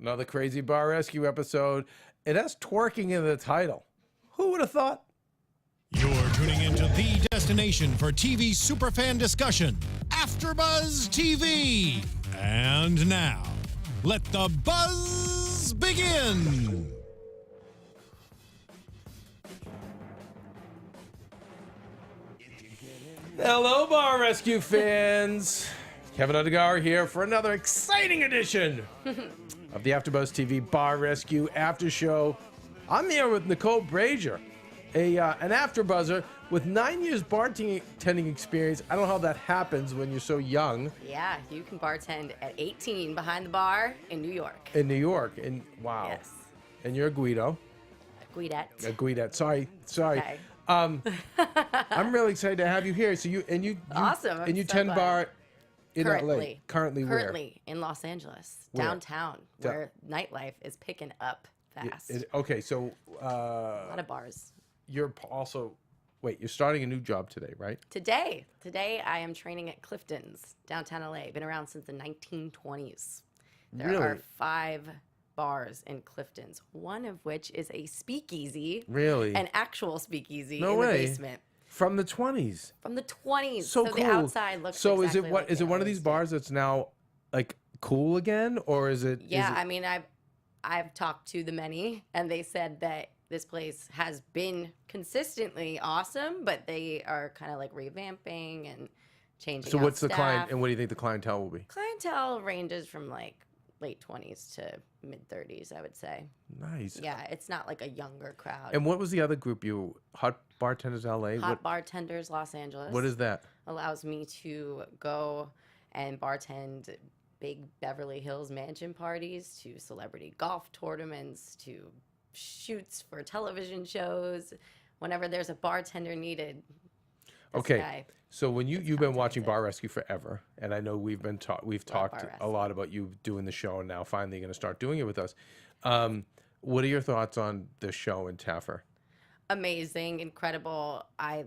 Another crazy bar rescue episode. It has twerking in the title. Who would have thought? You're tuning into the destination for TV superfan discussion, AFTERBUZZ TV. And now, let the buzz begin. Hello, Bar Rescue fans. Keven Undergaro here for another exciting edition of the AFTERBUZZ TV Bar Rescue After Show. I'm here with Nicole Brajer, an AfterBuzzer with 9 years bartending experience. I don't know how that happens when you're so young. Yeah, you can bartend at 18 behind the bar in New York. In New York, and wow. Yes. And you're a Guido. A Guidette. A Guidette. Sorry. Okay. I'm really excited to have you here. So you Awesome. And you I'm so tend glad. bar in Currently. LA. Currently where? Currently in Los Angeles, Where? downtown, where nightlife is picking up fast. Okay, so A lot of bars. you're also you're starting a new job today, right? Today I am training at Clifton's, downtown LA. Been around since the 1920s. There Really? are 5 bars in Clifton's, one of which is a speakeasy. Really? An actual speakeasy No in way. the basement. From the 20s. From the 20s. So So cool. the outside looks So exactly like is the it one of these others. bars that's now like cool again, or is it? Yeah, I mean, I've talked to the many, and they said that this place has been consistently awesome, but they are kind of like revamping and changing. So out what's the client, staff. and what do you think the clientele will be? Clientele ranges from like late 20s to mid 30s, I would say. Nice. Yeah, it's not like a younger crowd. And what was the other group? Hot Bartenders LA. Hot Bartenders Los Angeles. What is that? Allows me to go and bartend big Beverly Hills mansion parties, to celebrity golf tournaments, to shoots for television shows. Whenever there's a bartender needed. Okay. So when you've been watching contacted. Bar Rescue forever, and I know we've talked Bar a lot about you doing the show, and now finally going to start doing it with us. What are your thoughts on the show and Taffer? Amazing, incredible. I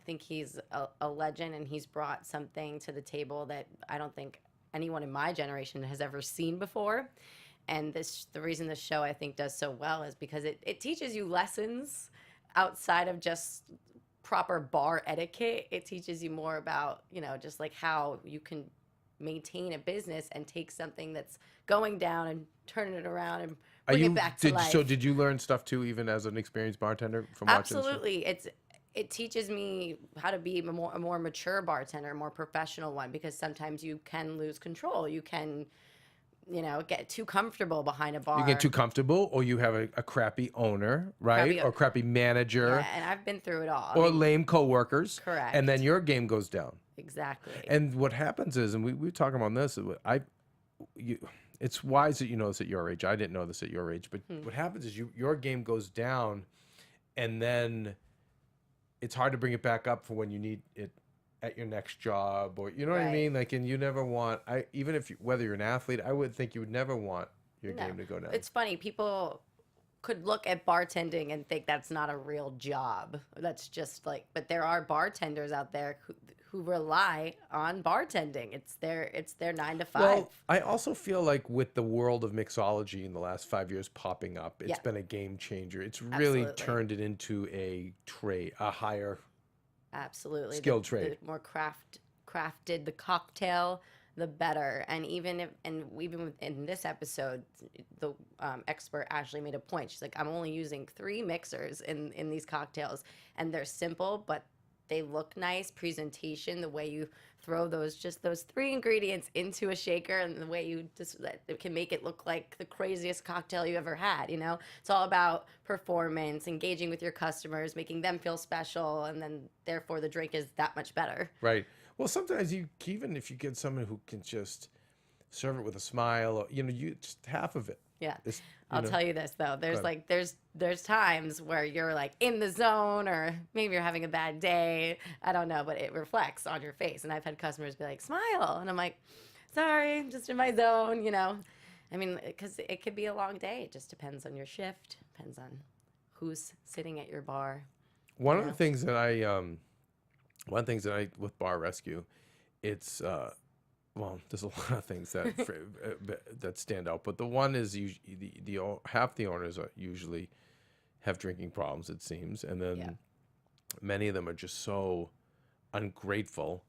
think he's a legend, and he's brought something to the table that I don't think anyone in my generation has ever seen before. And the reason this show I think does so well is because it teaches you lessons outside of just proper bar etiquette. It teaches you more about, just like how you can maintain a business and take something that's going down and turn it around and bring it back to life. So did you learn stuff too, even as an experienced bartender from watching the show? Absolutely. It teaches me how to be a more mature bartender, a more professional one, because sometimes you can lose control. You can, get too comfortable behind a bar. You get too comfortable, or you have a crappy owner, right? Or crappy manager. Yeah, and I've been through it all. Or lame coworkers. Correct. And then your game goes down. Exactly. And what happens is, and we were talking about this, it's wise that you know this at your age. I didn't know this at your age, but what happens is your game goes down, and then it's hard to bring it back up for when you need it at your next job, or you know what I mean? Like, and you never want, even if whether you're an athlete, I would think you would never want your game to go down. It's funny. People could look at bartending and think that's not a real job. That's just but there are bartenders out there who rely on bartending. It's their 9 to 5. Well, I also feel like with the world of mixology in the last 5 years popping up, it's been a game changer. It's really turned it into a trade, a higher skilled trade. The more crafted the cocktail, the better. And even in this episode, the expert actually made a point. She's like, I'm only using 3 mixers in these cocktails, and they're simple, but they look nice. Presentation, the way you throw those 3 ingredients into a shaker, and the way you it can make it look like the craziest cocktail you ever had. It's all about performance, engaging with your customers, making them feel special, and then therefore the drink is that much better. Right. Well, sometimes even if you get someone who can just serve it with a smile, or, you just half of it. Yeah. I'll tell you this though. There's times where you're like in the zone, or maybe you're having a bad day. I don't know, but it reflects on your face. And I've had customers be like, smile. And I'm like, sorry, I'm just in my zone, I mean, because it could be a long day. It just depends on your shift, depends on who's sitting at your bar. One of the things that I with Bar Rescue, it's well, there's a lot of things that that stand out, but the one is half the owners are usually have drinking problems, it seems, and then many of them are just so ungrateful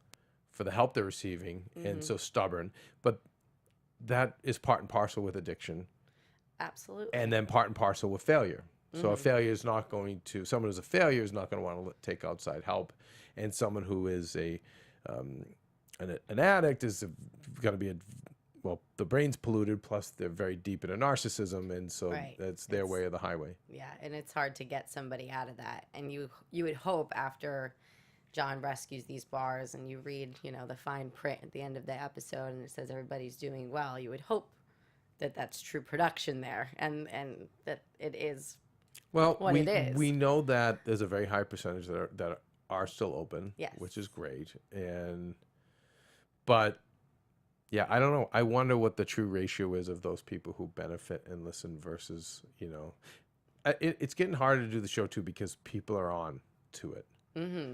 for the help they're receiving and so stubborn. But that is part and parcel with addiction. Absolutely. And then part and parcel with failure. So a failure is not going to, someone who's a failure is not going to want to take outside help. And someone who is an addict is going to be, well, the brain's polluted, plus they're very deep into narcissism. And so that's their way or the highway. Yeah, and it's hard to get somebody out of that. And you would hope after John rescues these bars and you read, the fine print at the end of the episode and it says everybody's doing well, you would hope that that's true production there and that it is what it is. We know that there's a very high percentage that are still open, yes, which is great. But yeah, I don't know. I wonder what the true ratio is of those people who benefit and listen versus, it's getting harder to do the show too because people are on to it.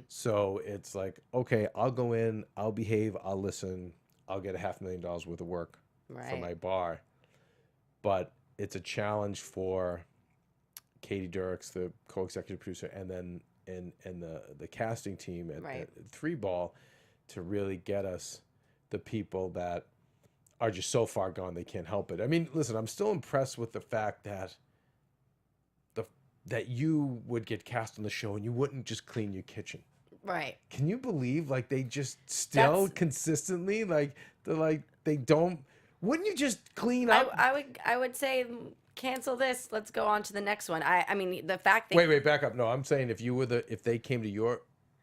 So it's like, okay, I'll go in, I'll behave, I'll listen, I'll get $500,000 worth of work for my bar. But it's a challenge for Katie Dirks, the co-executive producer, and then and the casting team at Three Ball to really get us the people that are just so far gone they can't help it. I mean, listen, I'm still impressed with the fact that that you would get cast on the show and you wouldn't just clean your kitchen. Right. Can you believe they just still consistently they don't? Wouldn't you just clean up? I would say cancel this. Let's go on to the next one. I mean the fact that wait, back up. No, I'm saying if they came to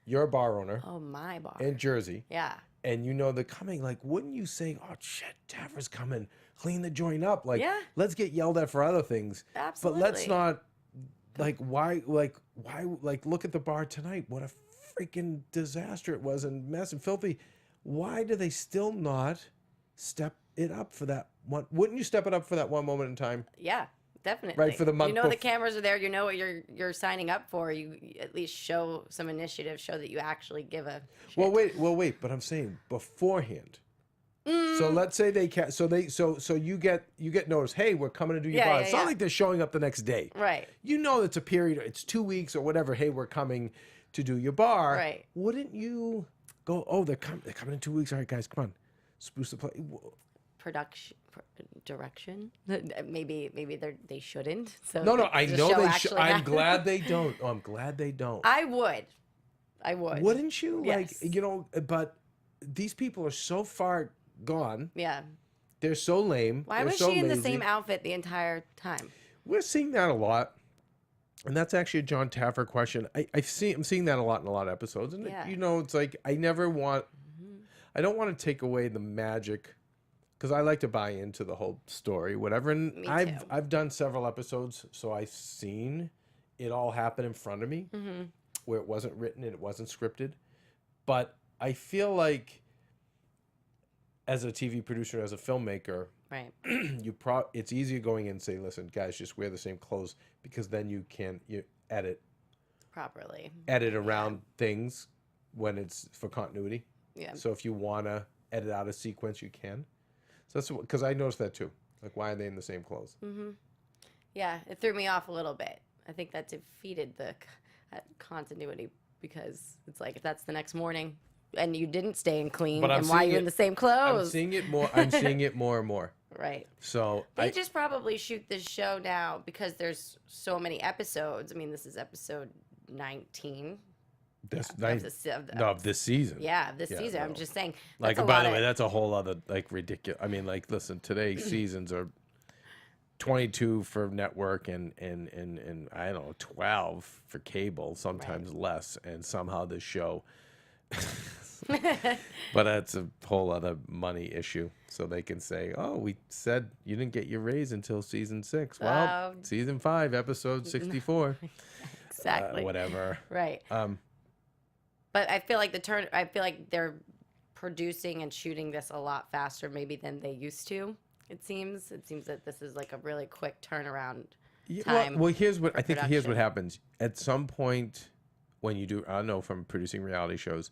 your bar owner. Oh, my bar. In Jersey. Yeah. And they're coming, wouldn't you say, oh shit, Taffer's coming, clean the joint up? Let's get yelled at for other things. Absolutely. But let's not why look at the bar tonight. What a freaking disaster it was and mess and filthy. Why do they still not step it up for that one? Wouldn't you step it up for that one moment in time? Yeah, definitely. Right, for the month. The cameras are there. You know what you're signing up for. You at least show some initiative. Show that you actually give a shit. Well, wait. But I'm saying beforehand. So let's say they can. So you get notice. Hey, we're coming to do your bar. It's not like they're showing up the next day. Right. It's a period. It's 2 weeks or whatever. Hey, we're coming to do your bar. Right. Wouldn't you go? Oh, they're coming in 2 weeks. All right, guys, come on. Spruce the play. Direction. Maybe they shouldn't. So no. I know they should. I'm glad they don't. Oh, I'm glad they don't. I would. Wouldn't you? Yes. But these people are so far gone. Yeah. They're so lame. Why was she in the same outfit the entire time? We're seeing that a lot. And that's actually a John Taffer question. I'm seeing that a lot in a lot of episodes. And it's like I don't want to take away the magic because I like to buy into the whole story, whatever. And I've done several episodes, so I've seen it all happen in front of me where it wasn't written and it wasn't scripted. But I feel like as a TV producer, as a filmmaker, right? It's easier going in and say, listen, guys, just wear the same clothes because then you edit properly, edit around things when it's for continuity. Yeah. So if you want to edit out a sequence, you can. So that's because I noticed that too. Why are they in the same clothes? Yeah, it threw me off a little bit. I think that defeated the continuity because it's like if that's the next morning and you didn't stay in clean, and why are you in the same clothes? I'm seeing it more. I'm seeing it more and more. Right. So they just probably shoot this show now because there's so many episodes. I mean, this is episode 19. Of this season. Yeah, this season. No. I'm just saying. By the way, that's a whole other ridiculous. I mean, listen, today's seasons are 22 for network and I don't know 12 for cable, sometimes less, and somehow this show. But that's a whole other money issue. So they can say, "Oh, we said you didn't get your raise until season 6." Well, season 5, episode 64. Exactly. Whatever. Right. But I feel like I feel like they're producing and shooting this a lot faster, maybe than they used to. It seems that this is a really quick turnaround time. Well, here's what happens. At some point, when you do, I know from producing reality shows,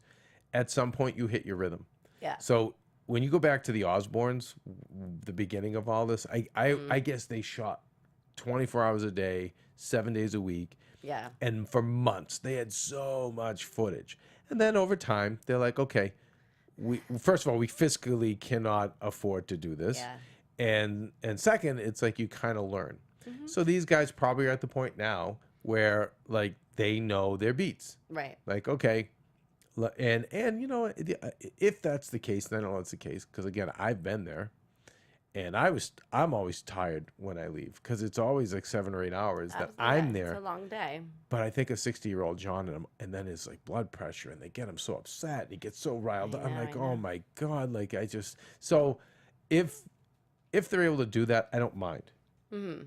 at some point you hit your rhythm. Yeah. So when you go back to the Osbournes, the beginning of all this, I guess they shot 24 hours a day, 7 days a week. Yeah. And for months, they had so much footage. And then over time, they're like, okay, first of all, we fiscally cannot afford to do this. Yeah. And second, it's like you kind of learn. So these guys probably are at the point now where like they know their beats. Right. Like, okay, and you know, if that's the case, then I know it's the case, because again, I've been there, and I'm always tired when I leave, because it's always like 7 or 8 hours that I'm there. It's a long day. But I think of 60-year-old John, and then his like blood pressure, and they get him so upset, and he gets so riled up. I'm like, oh my God, like so if they're able to do that, I don't mind.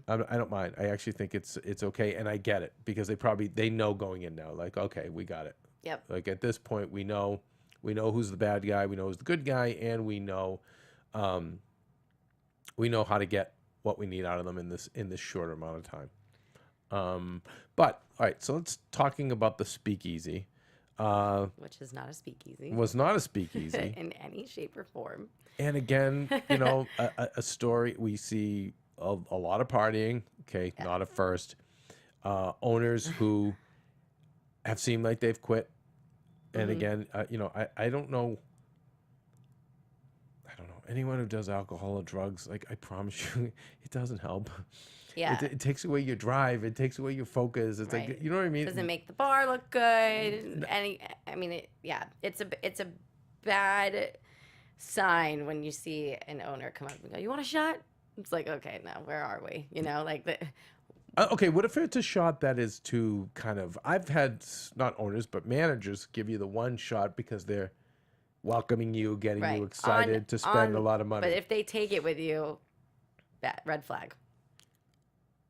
I don't mind. I actually think it's okay, and I get it, because they know going in now, like, okay, we got it. Yep. Like at this point, we know who's the bad guy, we know who's the good guy, and we know how to get what we need out of them in this shorter amount of time. But all right, so let's talking about the speakeasy, which is not a speakeasy. Was not a speakeasy in any shape or form. And again, you know, a story we see a lot of partying. Okay, not at first. Owners who have seemed like they've quit. And again, you know, I don't know. I don't know anyone who does alcohol or drugs. Like, I promise you, it doesn't help. Yeah, it takes away your drive. It takes away your focus. It's like, you know what I mean. Doesn't make the bar look good. It's a bad sign when you see an owner come up and go, "You want a shot?" It's like, okay, now where are we? You know, like the. Okay, what if it's a shot that is to kind of, I've had not owners but managers give you the one shot because they're welcoming you, getting you excited to spend a lot of money. But if they take it with you, red flag.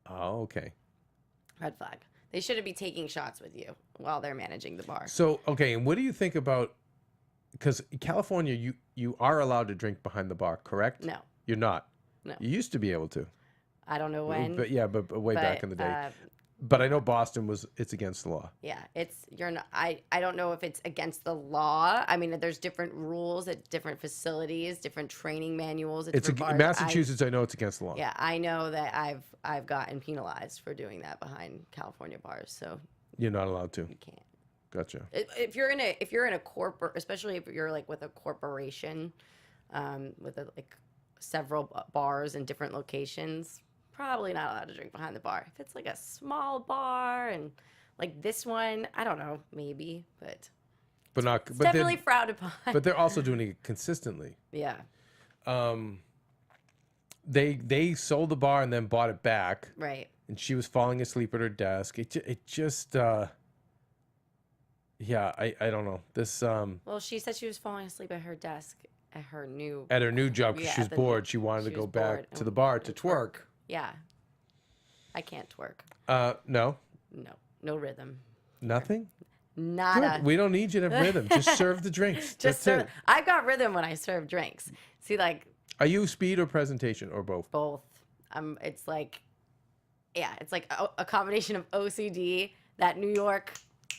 Oh, okay. Red flag. They shouldn't be taking shots with you while they're managing the bar. So, okay, and what do you think about, because California, you are allowed to drink behind the bar, correct? No. You're not? No. You used to be able to. I don't know when. But yeah, but way back in the day. But I know Boston it's against the law. Yeah, I don't know if it's against the law. I mean, there's different rules at different facilities, different training manuals at different bars. Massachusetts, I know it's against the law. Yeah, I know that I've gotten penalized for doing that behind California bars. So you're not allowed to. You can't. Gotcha. If you're in a corporate, especially if you're like with a corporation, with like several bars in different locations, probably not allowed to drink behind the bar. If it's like a small bar and like this one, I don't know, maybe, but definitely frowned upon. But they're also doing it consistently. Yeah. They sold the bar and then bought it back. Right. And she was falling asleep at her desk. It just yeah, I don't know. This Well, she said she was falling asleep at her desk at her new job because she was bored. She wanted to go back to the bar to twerk. Yeah. I can't twerk. No. No rhythm. Nothing? Nada. Good. We don't need you to have rhythm. Just serve the drinks. That's it. I've got rhythm when I serve drinks. See, like. Are you speed or presentation or both? Both. It's like, yeah, it's like a combination of OCD, that New York.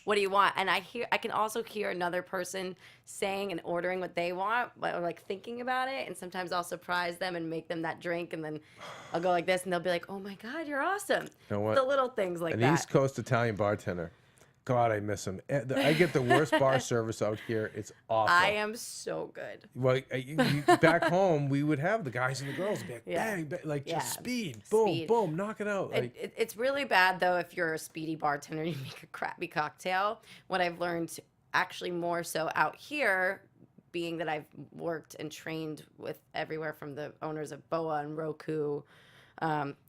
What do you want? And I can also hear another person saying and ordering what they want, but like thinking about it. And sometimes I'll surprise them and make them that drink. And then I'll go like this and they'll be like, "Oh my God, you're awesome." You know what? The little things like that. An East Coast Italian bartender. God, I miss him. I get the worst bar service out here. It's awful. I am so good. Well, back home, we would have the guys and the girls be like, bang, bang, like just speed, boom, boom, knock it out. Like, it's really bad, though, if you're a speedy bartender and you make a crappy cocktail. What I've learned, actually more so out here, being that I've worked and trained with everywhere from the owners of Boa and Roku,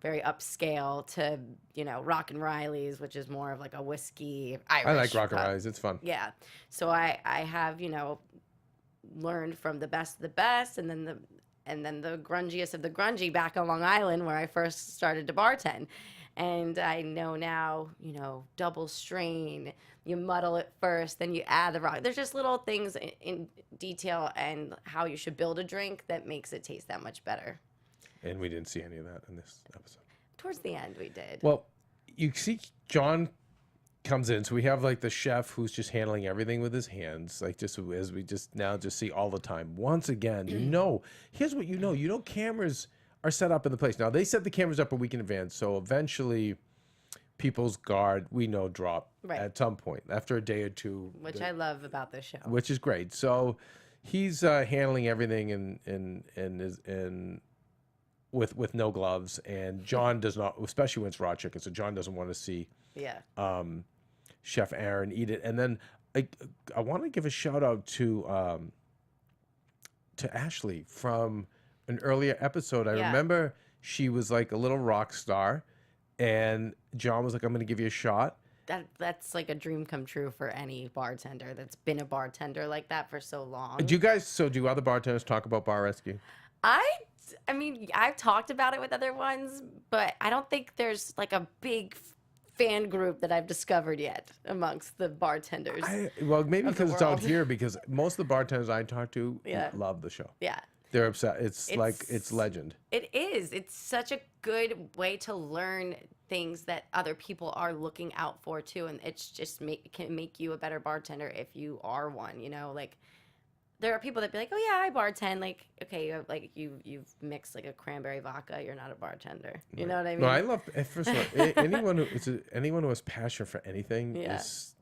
very upscale, to, you know, Rock and Riley's, which is more of like a whiskey Irish. I like Rock and Riley's. It's fun. Yeah. So I have, you know, learned from the best of the best, and then the grungiest of the grungy back on Long Island, where I first started to bartend. And I know now, you know, double strain, you muddle it first, then you add the rock. There's just little things in detail and how you should build a drink that makes it taste that much better. And we didn't see any of that in this episode. Towards the end, we did. Well, you see John comes in. So we have like the chef who's just handling everything with his hands, like just as we just now just see all the time. Once again, here's what you know, cameras are set up in the place. Now they set the cameras up a week in advance, so eventually people's guard, we know, drop at some point after a day or two. Which I love about this show. Which is great. So he's handling everything and with no gloves, and John does not, especially when it's raw chicken. So John doesn't want to see Chef Aaron eat it. And then I want to give a shout out to Ashley from an earlier episode. I remember she was like a little rock star, and John was like, "I'm going to give you a shot." That's like a dream come true for any bartender that's been a bartender like that for so long. Do other bartenders talk about Bar Rescue? I mean, I've talked about it with other ones, but I don't think there's like a big fan group that I've discovered yet amongst the bartenders. Well, maybe because it's out here, because most of the bartenders I talk to love the show. Yeah. They're upset. It's like, it's legend. It is. It's such a good way to learn things that other people are looking out for too. And it's just can make you a better bartender if you are one, you know, like there are people that be like, oh yeah, I bartend. Like, okay, you've mixed like a cranberry vodka. You're not a bartender. You know what I mean? No, I love, first of all, anyone who has passion for anything is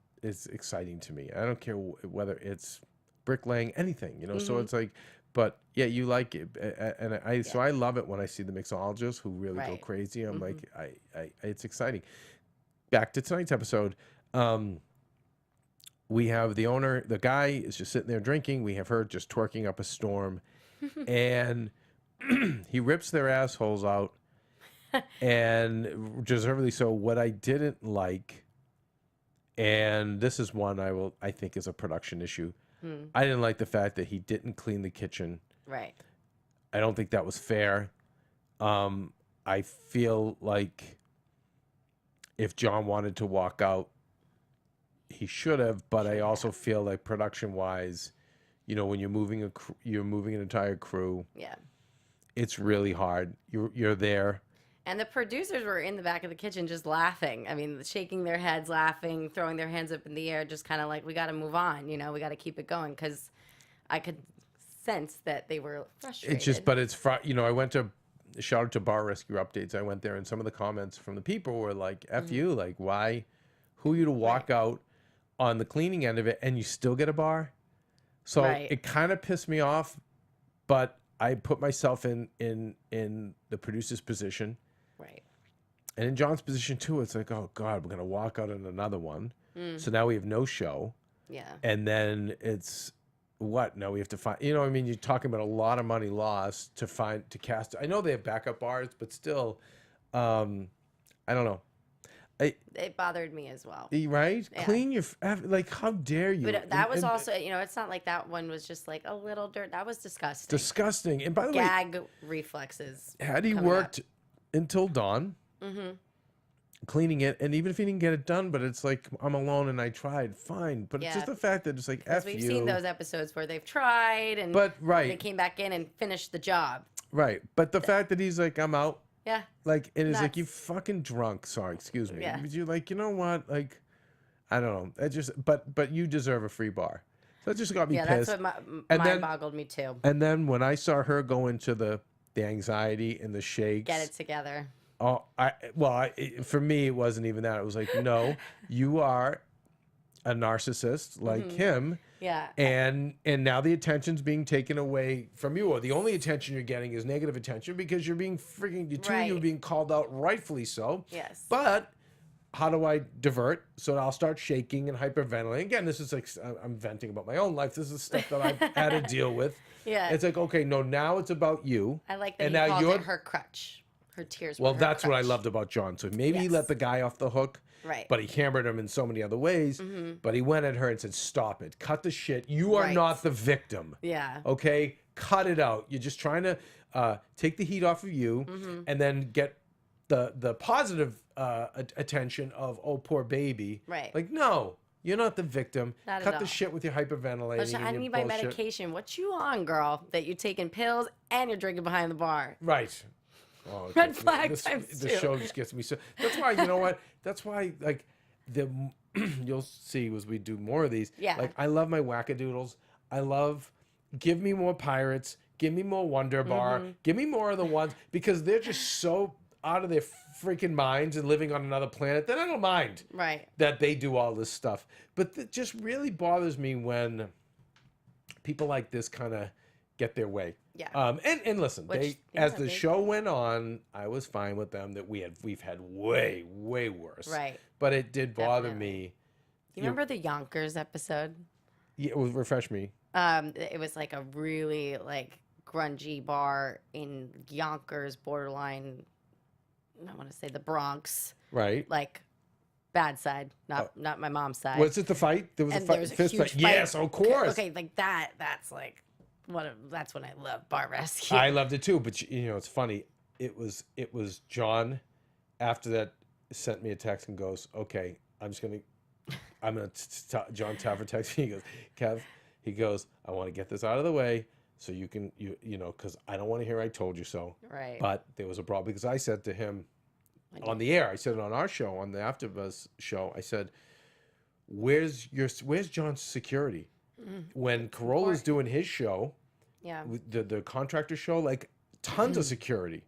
exciting to me. I don't care whether it's bricklaying, anything, you know? So it's like, but yeah, you like it, and so I love it when I see the mixologists who really go crazy. I'm like, it's exciting. Back to tonight's episode. We have the owner, the guy is just sitting there drinking. We have her just twerking up a storm, and he rips their assholes out, and deservedly so. What I didn't like, and this is one I think is a production issue. I didn't like the fact that he didn't clean the kitchen. Right. I don't think that was fair. I feel like if John wanted to walk out, he should have. But I also feel like production-wise, you know, when you're moving an entire crew, it's really hard. You're there. And the producers were in the back of the kitchen just laughing. I mean, shaking their heads, laughing, throwing their hands up in the air, just kind of like, we got to move on, you know, we got to keep it going, because I could sense that they were frustrated. It's just, you know, I went to, shout out to Bar Rescue Updates. I went there, and some of the comments from the people were like, F you, like, why, who are you to walk out on the cleaning end of it and you still get a bar? So it kind of pissed me off, but I put myself in the producer's position. Right. And in John's position too, it's like, oh God, we're going to walk out on another one. So now we have no show. Yeah. And then it's what? Now we have to find, you know, I mean, you're talking about a lot of money lost to cast. I know they have backup bars, but still, I don't know. It bothered me as well. Right? Yeah. Clean your, like, how dare you? But that was also, you know, it's not like that one was just like a little dirt. That was disgusting. Disgusting. And by the way, gag reflexes. Had he worked until dawn, cleaning it, and even if he didn't get it done, but it's like, I'm alone and I tried, fine. But it's just the fact that it's like, F you. We've seen those episodes where they've tried and they came back in and finished the job. Right. But the fact that he's like, I'm out. Yeah. Like, it is like, you fucking drunk. Sorry, excuse me. Yeah. But you're like, you know what? Like, I don't know. It just, but you deserve a free bar. So that just got me pissed. That's what mind boggled me too. And then when I saw her go into the anxiety and the shakes. Get it together. Oh, for me, it wasn't even that. It was like, no, you are a narcissist like him. Yeah. And now the attention's being taken away from you, or the only attention you're getting is negative attention because you're being you're being called out, rightfully so. Yes. But how do I divert? So I'll start shaking and hyperventilating. Again, this is like, I'm venting about my own life. This is stuff that I've had to deal with. Yeah. It's like, okay, no, now it's about you. I like that you called it her crutch. Her tears were Well, her that's crutch. what I loved about John. So maybe he let the guy off the hook. Right. But he hammered him in so many other ways. But he went at her and said, stop it. Cut the shit. You are not the victim. Yeah. Okay? Cut it out. You're just trying to take the heat off of you and then get the positive attention of, oh, poor baby. Right. Like, no, you're not the victim. Not Cut at the all. shit with your hyperventilating. Listen, I need my medication. What you on, girl? That you're taking pills and you're drinking behind the bar. Right. Oh, Red flag the times the two. show just gets me so. That's why, you know what? That's why, like, you'll see as we do more of these. Yeah. Like I love my wackadoodles. I love give me more pirates, give me more Wonder Bar, give me more of the ones because they're just so out of their freaking minds and living on another planet that I don't mind Right. that they do all this stuff. But it just really bothers me when people like this kind of get their way. Yeah. And listen, Which, as the show went on, I was fine with them that we've had way worse. Right. But it did bother Definitely. me. You remember the Yonkers episode? Yeah, it was refresh me. It was like a really like grungy bar in Yonkers, borderline. I want to say the Bronx, Right. like bad side, not my mom's side. Was it the fight? There was And a there fight, was a fist huge fight. fight. Yes, of course. Okay, like that. That's like that's when I love Bar Rescue. I loved it too, but you know, it's funny. It was John after that sent me a text and goes, "Okay, I'm gonna John Taffer text me. He goes, Kev, he goes, I want to get this out of the way so you can you know, because I don't want to hear I told you so. Right. But there was a problem because I said to him on the air, I said it on our show, on the AfterBuzz show, I said, where's John's security? When Corolla's doing his show, Yeah. the contractor show, like tons of security.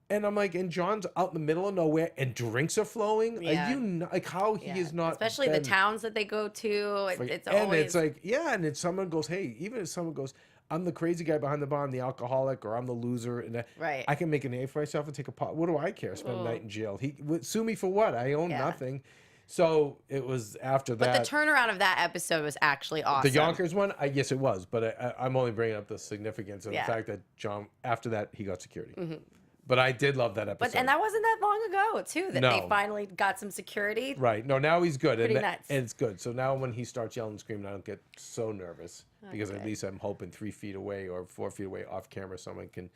And I'm like, and John's out in the middle of nowhere, and drinks are flowing. Yeah. Like how he is not, especially the towns that they go to. It's and always it's like, yeah, and then someone goes, hey, even if someone goes, I'm the crazy guy behind the bar, I'm the alcoholic, or I'm the loser, and Right. I can make a name for myself and take a pot. What do I care? Spend a night in jail. He would sue me for what? I own Yeah. nothing. So it was after But that. the turnaround of that episode was actually awesome. The Yonkers one, yes, it was, but I'm only bringing up the significance of Yeah. the fact that John, after that, he got security. But I did love that episode. And that wasn't that long ago too. That they No. finally got some security. Right. No, now he's good. Pretty and, nuts. and it's good. So now when he starts yelling and screaming, I don't get so nervous because at Okay. least I'm hoping 3 feet away or 4 feet away off camera, someone can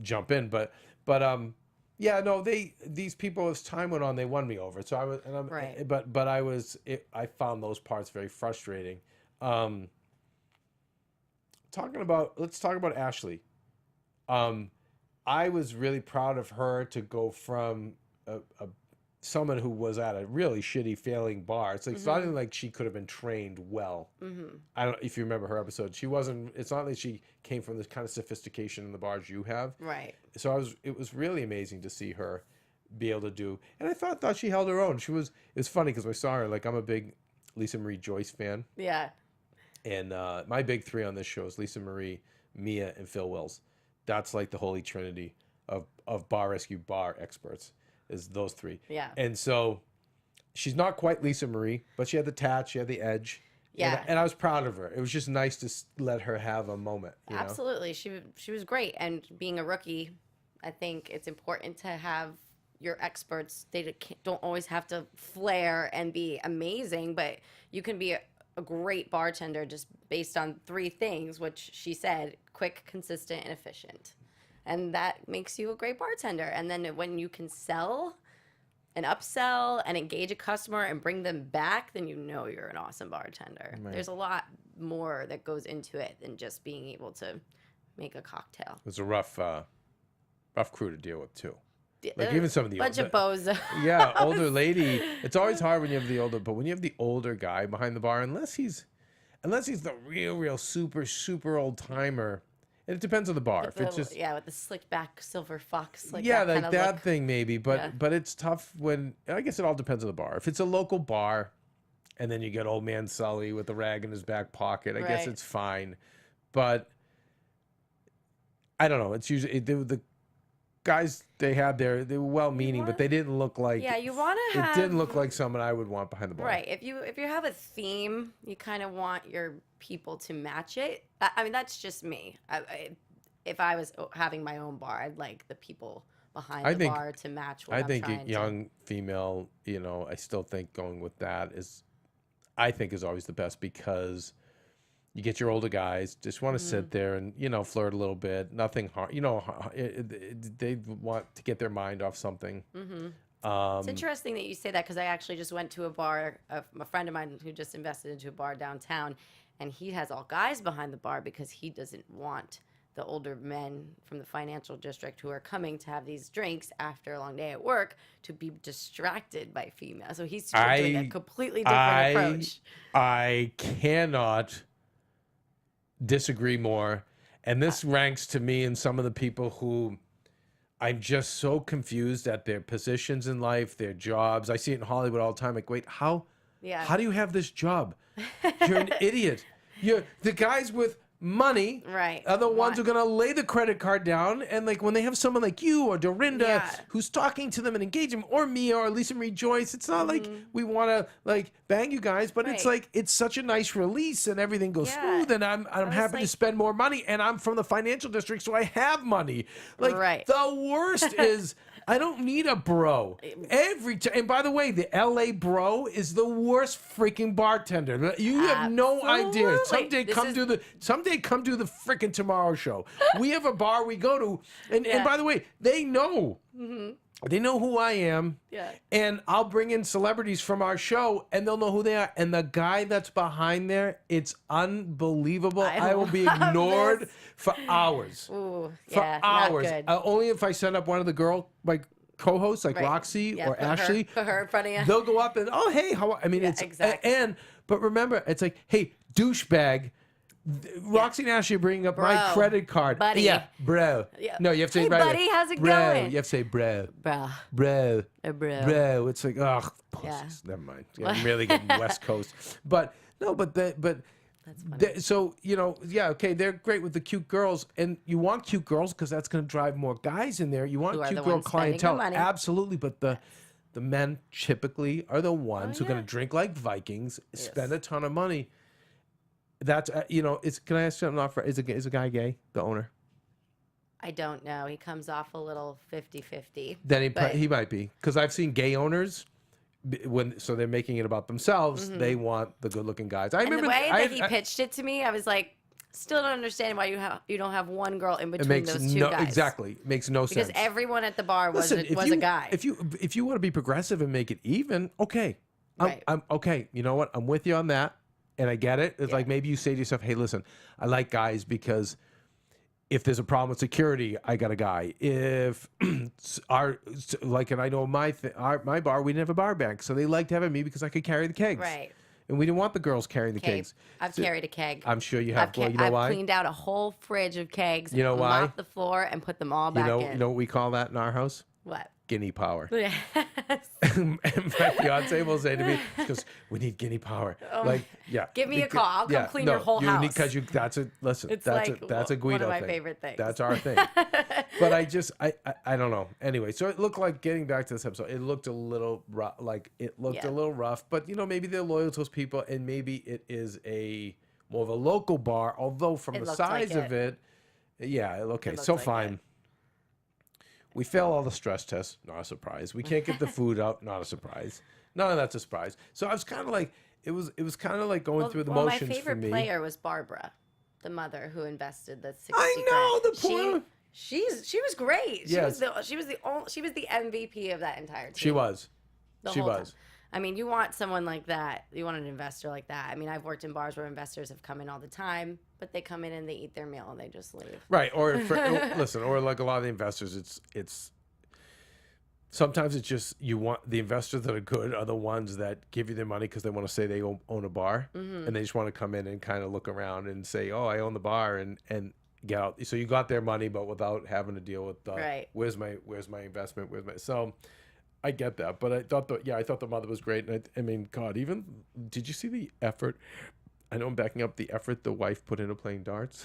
jump in. But yeah, no, these people, as time went on, they won me over. So I was, and I'm, Right. but I found those parts very frustrating. Let's talk about Ashley. I was really proud of her to go from someone who was at a really shitty, failing bar. It's like it's not even like she could have been trained well. I don't if you remember her episode. She wasn't. It's not like she came from this kind of sophistication in the bars you have. Right. So it was really amazing to see her be able to do. And I thought she held her own. It's funny because I saw her. Like I'm a big Lisa Marie Joyce fan, Yeah. and my big three on this show is Lisa Marie, Mia, and Phil Wills. That's like the holy trinity of bar rescue bar experts, is those three. Yeah. And so she's not quite Lisa Marie, but she had the tat, she had the edge. Yeah. And I was proud of her. It was just nice to let her have a moment. You know? Absolutely. She was great. And being a rookie, I think it's important to have your experts. They don't always have to flair and be amazing, but you can be a great bartender just based on 3 things, which she said: quick, consistent, and efficient. And that makes you a great bartender. And then when you can sell and upsell and engage a customer and bring them back, then you know you're an awesome bartender. Right. There's a lot more that goes into it than just being able to make a cocktail. It was a rough crew to deal with too. Like There's even some of the bunch of bozos. Yeah, older lady. It's always hard when you have the older, but when you have the older guy behind the bar, unless he's the real super old timer, and it depends on the bar. If it's just with the slick back silver fox, like yeah, that like kind of that look. thing maybe, but Yeah. but it's tough when I guess it all depends on the bar. If it's a local bar, and then you get old man Sully with a rag in his back pocket, I guess Right. it's fine. But I don't know. It's usually the guys they had there. They were well-meaning, but they didn't look like. Yeah, you want to have. It didn't look like someone I would want behind the bar. Right. If you have a theme, you kind of want your people to match it. I mean, that's just me. If I was having my own bar, I'd like the people behind the bar to match what I I'm think trying a young female, you know, I still think going with that is always the best because you get your older guys just want to sit there and, you know, flirt a little bit. Nothing hard, you know, they want to get their mind off something. It's interesting that you say that because I actually just went to a bar, a friend of mine who just invested into a bar downtown, and he has all guys behind the bar because he doesn't want the older men from the financial district who are coming to have these drinks after a long day at work to be distracted by females. So he's doing a completely different approach. I cannot disagree more. And this ranks to me in some of the people who I'm just so confused at their positions in life, their jobs. I see it in Hollywood all the time. Like, wait, how do you have this job? You're an idiot. You're the guys with money are the ones who are going to lay the credit card down. And like when they have someone like you or Dorinda who's talking to them and engaging them, or me or Lisa Marie Joyce, it's not like we want to like bang you guys, but it's like it's such a nice release and everything goes smooth, and I'm happy to spend more money, and I'm from the financial district, so I have money. Like the worst is I don't need a bro. Every time, and by the way, the LA bro is the worst freaking bartender. You have no idea. Someday come do the freaking Tomorrow Show. We have a bar we go to, and by the way, they know. They know who I am, and I'll bring in celebrities from our show, and they'll know who they are. And the guy that's behind there, it's unbelievable. I will be ignored for hours. Ooh, for hours. Not good. Only if I send up one of the co-hosts, like Roxy or Ashley. Put her in front of you. They'll go up and, oh, hey, how? I mean, it's exactly. But remember, it's like, hey, douchebag. Roxy and Ashley are bringing up my credit card. Buddy. Yeah, bro. Yeah. No, you have to say, hey, buddy, how's it going? You have to say, bro. Bro. Bro. Bro. Bro. It's like, oh, never mind. Yeah, I'm really getting West Coast. But, no, that's funny. So, okay, they're great with the cute girls. And you want cute girls because that's going to drive more guys in there. You want cute girl clientele. Absolutely. But the men typically are the ones who are going to drink like Vikings, spend a ton of money. That's can I ask something off? Is a guy gay? The owner? I don't know. He comes off a little 50-50. Then he might be, because I've seen gay owners so they're making it about themselves. They want the good-looking guys. I remember the way that he pitched it to me, I was like, still don't understand why you don't have one girl in between those two guys. Exactly, it makes no sense. Because everyone at the bar was a guy. If you want to be progressive and make it even, okay, I'm okay. You know what? I'm with you on that. And I get it. It's like maybe you say to yourself, hey, listen, I like guys because if there's a problem with security, I got a guy. If and I know my bar, we didn't have a bar bank. So they liked having me because I could carry the kegs. Right. And we didn't want the girls carrying the kegs. I've carried a keg. I'm sure you have. Well, you know why? I've cleaned out a whole fridge of kegs. You know why? Mopped the floor and put them all back in. You know what we call that in our house? What? Guinea power. Yes. And my fiance will say to me, because we need guinea power. Give me a call. I'll come clean your whole house. Because that's a Guido one of my thing. Favorite things. That's our thing. But I don't know. Anyway, so it looked like, getting back to this episode, it looked a little rough. A little rough. But maybe they're loyal to those people, and maybe it is more of a local bar. Although from the size of it, okay, so fine. We fail all the stress tests, not a surprise. We can't get the food out, not a surprise. None of that's a surprise. So I was kind of like, it was kind of like going through the motions for me. My favorite player was Barbara, the mother who invested the 60 I know, the poor. She was great. Yes. She was the MVP of that entire team. She was. She was. Time. I mean, you want someone like that. You want an investor like that. I mean, I've worked in bars where investors have come in all the time, but they come in and they eat their meal and they just leave. Right. Or listen, or like a lot of the investors, it's sometimes it's just you want the investors that are good are the ones that give you their money because they want to say they own a bar, and they just want to come in and kind of look around and say, oh, I own the bar, and get out. So you got their money, but without having to deal with where's my investment, so. I get that, but I thought the mother was great, and I mean, God, even did you see the effort? I know I'm backing up the effort the wife put into playing darts.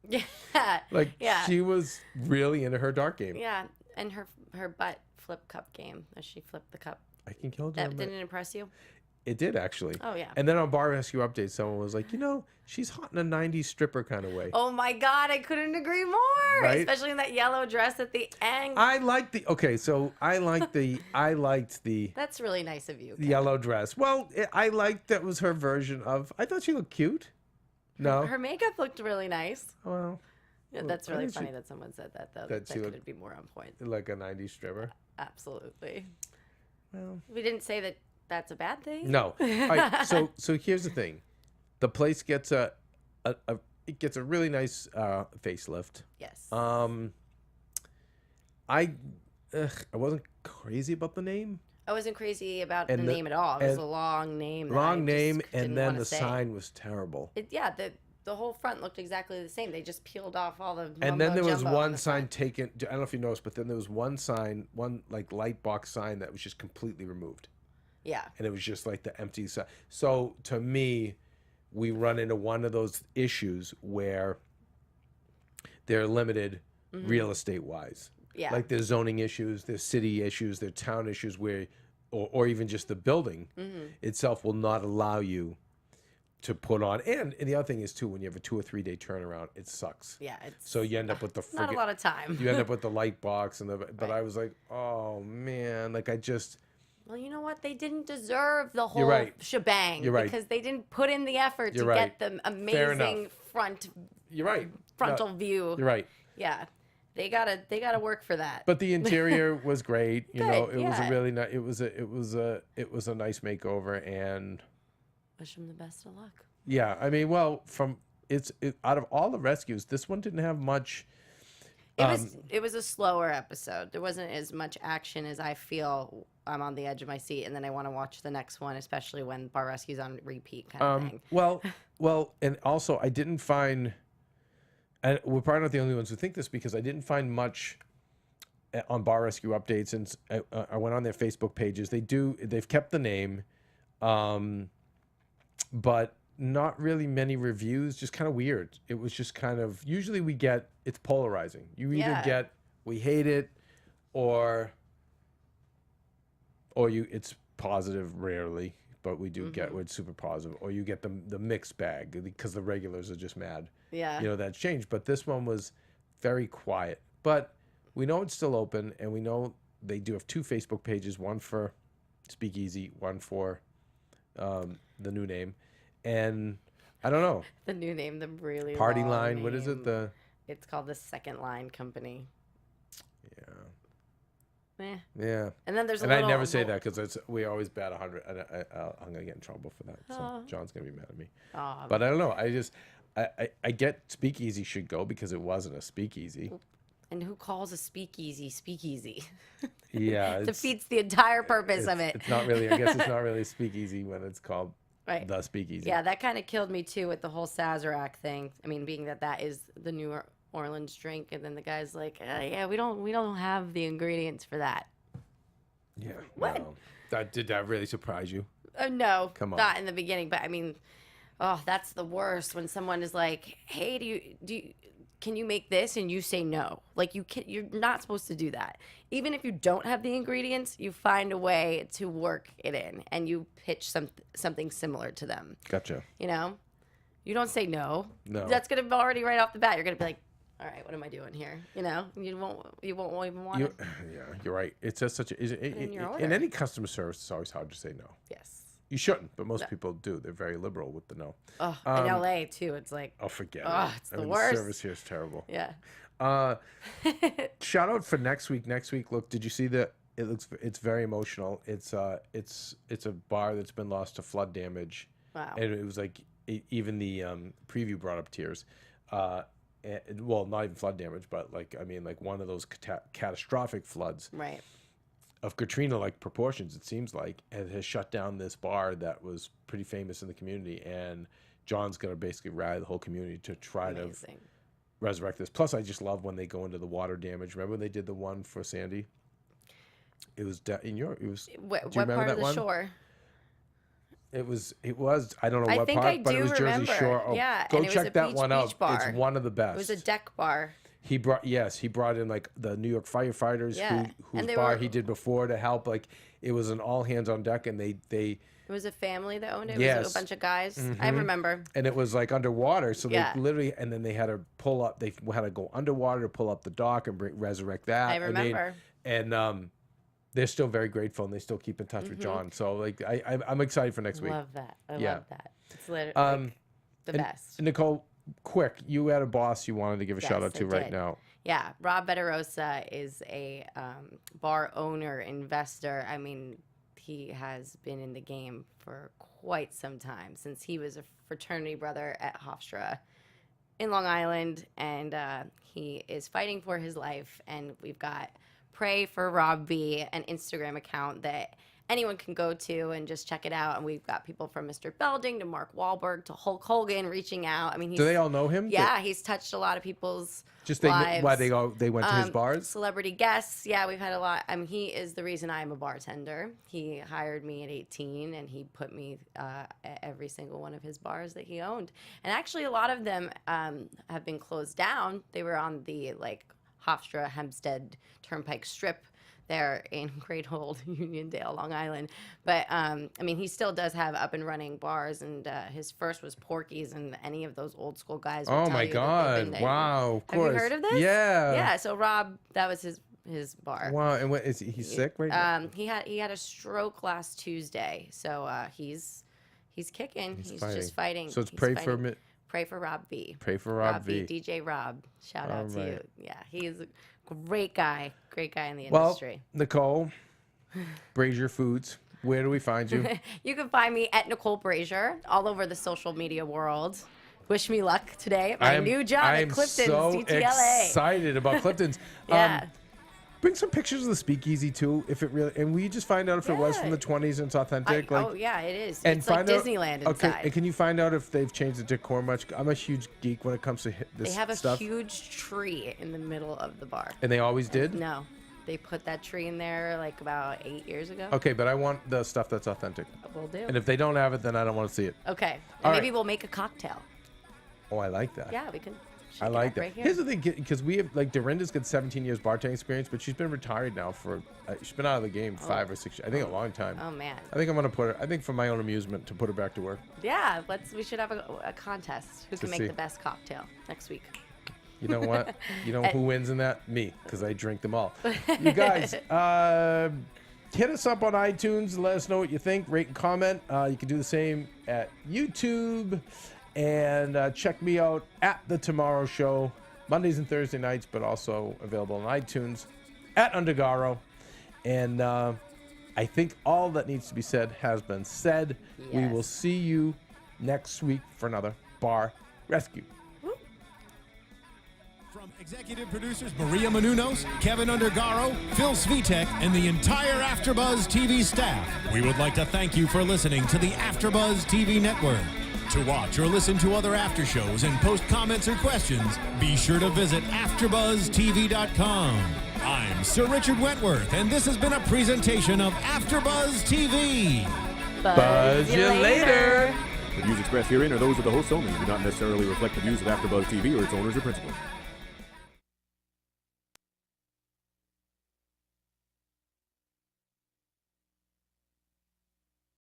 Yeah, she was really into her dart game. Yeah, and her butt flip cup game as she flipped the cup. I can kill that. Didn't it impress you? It did, actually. Oh, yeah. And then on Bar Rescue Update, someone was like, she's hot in a 90s stripper kind of way. Oh, my God. I couldn't agree more. Right? Especially in that yellow dress at the end. I liked the That's really nice of you. The yellow dress. Well, I liked that was her version of, I thought she looked cute. No. Her makeup looked really nice. Well. Yeah, that's really funny that someone said that, though. That could be more on point. Like a 90s stripper. Absolutely. Well. We didn't say that. That's a bad thing. No. All right, so here's the thing. The place gets it gets a really nice facelift. Yes. I wasn't crazy about the name. I wasn't crazy about And the the- name at all. It was and a long name. That I Long just name, didn't and then wanna the say. sign was terrible. Yeah, the whole front looked exactly the same. They just peeled off all the And then there was mumbo-jumbo on one the sign front. taken. I don't know if you noticed, but then there was one sign, one like light box sign that was just completely removed, Yeah. and it was just like the empty sign. So to me, we run into one of those issues where they're limited real estate wise. Yeah. Like there's zoning issues, there's city issues, there's town issues where, or even just the building itself will not allow you to put on. And the other thing is too, when you have a 2 or 3 day turnaround, it sucks. Yeah. It's So you end up with the not a lot of time. you end up with the light box and the. But Right. I was like, oh man, like I just. Well, you know what? They didn't deserve the whole right. shebang. You're right. Because they didn't put in the effort You're to right. get the Fair enough. amazing You're right. frontal No, view. you're right. Yeah. They gotta work for that. But the interior was great. You know, Good, it was a yeah. really nice. It was a nice makeover, and Wish them the best of luck. yeah, I mean, well, out of all the rescues, this one didn't have much. It was a slower episode. There wasn't as much action as I feel I'm on the edge of my seat, and then I want to watch the next one, especially when Bar Rescue's on repeat kind of thing. Well, and also I didn't find, and we're probably not the only ones who think this, because I didn't find much on Bar Rescue updates, and I went on their Facebook pages. They've kept the name, but not really many reviews. Just kind of weird. It was just kind of, usually it's polarizing. You either Yeah. get we hate it, or it's positive rarely, but we do get it's super positive, or you get the mixed bag because the regulars are just mad. Yeah. You know, that's changed. But this one was very quiet. But we know it's still open, and we know they do have 2 Facebook pages, one for Speakeasy, one for the new name. And I don't know. The new name, the really Party long Line, what is name. it? It's called the Second Line Company. Yeah. Eh. Yeah. And then there's a And I little. never say that because we always bat 100. And I'm going to get in trouble for that. So Aw. John's going to be mad at me. Aw. But I don't know. I get Speakeasy should go because it wasn't a speakeasy. And who calls a speakeasy speakeasy? Yeah. Defeats the entire purpose of it. It's not really, I guess it's not really a speakeasy when it's called Right. the Speakeasy. Yeah, that kind of killed me too with the whole Sazerac thing. I mean, being that is the New Orleans drink, and then the guy's like, "Yeah, we don't have the ingredients for that." Yeah. What? No. Did that really surprise you? No, Come on. not in the beginning. But I mean, oh, that's the worst when someone is like, "Hey, can you make this?" and you say no. Like you're not supposed to do that. Even if you don't have the ingredients, you find a way to work it in, and you pitch something similar to them. Gotcha. You know, you don't say no. No. That's gonna be already right off the bat. You're gonna be like, all right, what am I doing here? You know, you won't even want to. Yeah, you're right. It's just such a. In your In order. any customer service, it's always hard to say no. Yes. You shouldn't, but most people do. They're very liberal with the no. Oh, in LA too. It's like, Oh, forget Oh, it. it's the The worst. service here is terrible. yeah. Shout out for next week. Next week, look, did you see that? It's very emotional. It's a bar that's been lost to flood damage. Wow. And it was like even the preview brought up tears. Well, not even flood damage, but like one of those catastrophic floods Right. of Katrina-like proportions. It seems like, and has shut down this bar that was pretty famous in the community. And John's gonna basically rally the whole community to try to Amazing. resurrect this. Plus, I just love when they go into the water damage. Remember when they did the one for Sandy? It was in Europe. It was. What do you remember part that of the one? shore? It was. I don't know I what think part, I but it do was Jersey remember. Shore. Oh, Yeah, go and it was check a that one beach out. bar. It's one of the best. It was a deck bar. He brought in like the New York firefighters Yeah, whose and they bar were- he did before to help. Like it was an all hands on deck, and they It was a family that owned it. It Yes. was a bunch of guys. I remember. and it was like underwater, so Yeah. they literally, and then they had to pull up. They had to go underwater to pull up the dock and resurrect that. I remember. And they're still very grateful, and they still keep in touch with John. So like I'm excited for next week. Love that. I Yeah. love that. It's literally the and- best. Nicole, quick, you had a boss you wanted to give a shout out Yes, to I right did. now. Yeah, Rob Bettarosa is a bar owner, investor. I mean, he has been in the game for quite some time, since he was a fraternity brother at Hofstra. in Long Island, and he is fighting for his life. And we've got Pray for Rob B, an Instagram account that anyone can go to and just check it out. And we've got people from Mr. Belding to Mark Wahlberg to Hulk Hogan reaching out. I mean, Do they all know him? Yeah, he's touched a lot of people's Just lives. why they went to his bars? Celebrity guests. Yeah, we've had a lot. I mean, he is the reason I'm a bartender. He hired me at 18, and he put me at every single one of his bars that he owned. And actually, a lot of them have been closed down. They were on the Hofstra Hempstead Turnpike Strip there in Great Old Uniondale, Long Island. But, I mean, he still does have up and running bars, and his first was Porky's, and any of those old school guys will Oh tell my you that they've God. been there. Wow. Of course. Have you heard of this? Yeah. Yeah, so Rob, that was his bar. Wow. And what is he sick right now? He had a stroke last Tuesday, so he's kicking. He's just fighting. So it's He's pray fighting. for Pray for Rob V. Pray for Rob V. DJ Rob. Shout out to right. you. Yeah, he's a great guy in the Well, industry. Nicole, Brajer Foods. Where do we find you? You can find me at Nicole Brajer all over the social media world. Wish me luck today at my new job at Clifton's, so DTLA. excited about Clifton's. Yeah. Bring some pictures of the speakeasy too, if it really. And we just find out if it was from the 20s and it's authentic. Oh yeah, it is. And It's like find out- Disneyland Okay, inside. and can you find out if they've changed the decor much? I'm a huge geek when it comes to this They have a stuff. huge tree in the middle of the bar. And they always did. No, they put that tree in there like about 8 years ago. Okay, but I want the stuff that's authentic. We'll do. And if they don't have it, then I don't want to see it. Okay, and All maybe right. we'll make a cocktail. Oh, I like that. Yeah, we can. I shake it like up that. right here. Here's the thing, because we have Dorinda's got 17 years bartending experience, but she's been retired now for. She's been out of the game 5 or 6 years. I think a long time. Oh man. I think I'm gonna put her. I think for my own amusement to put her back to work. Yeah, we should have a contest. Who can make see. the best cocktail next week? You know what? You know who wins in that? Me, because I drink them all. You guys, hit us up on iTunes. Let us know what you think. Rate and comment. You can do the same at YouTube. And check me out at The Tomorrow Show, Mondays and Thursday nights, but also available on iTunes at Undergaro. And I think all that needs to be said has been said. We will see you next week for another Bar Rescue. From executive producers Maria Menounos, Keven Undergaro, Phil Svitek, and the entire AfterBuzz TV staff, we would like to thank you for listening to the AfterBuzz TV network. To watch or listen to other after shows and post comments or questions, be sure to visit AfterBuzzTV.com. I'm Sir Richard Wentworth, and this has been a presentation of AfterBuzz TV. Buzz you later. The views expressed herein are those of the hosts only and do not necessarily reflect the views of AfterBuzz TV or its owners or principals.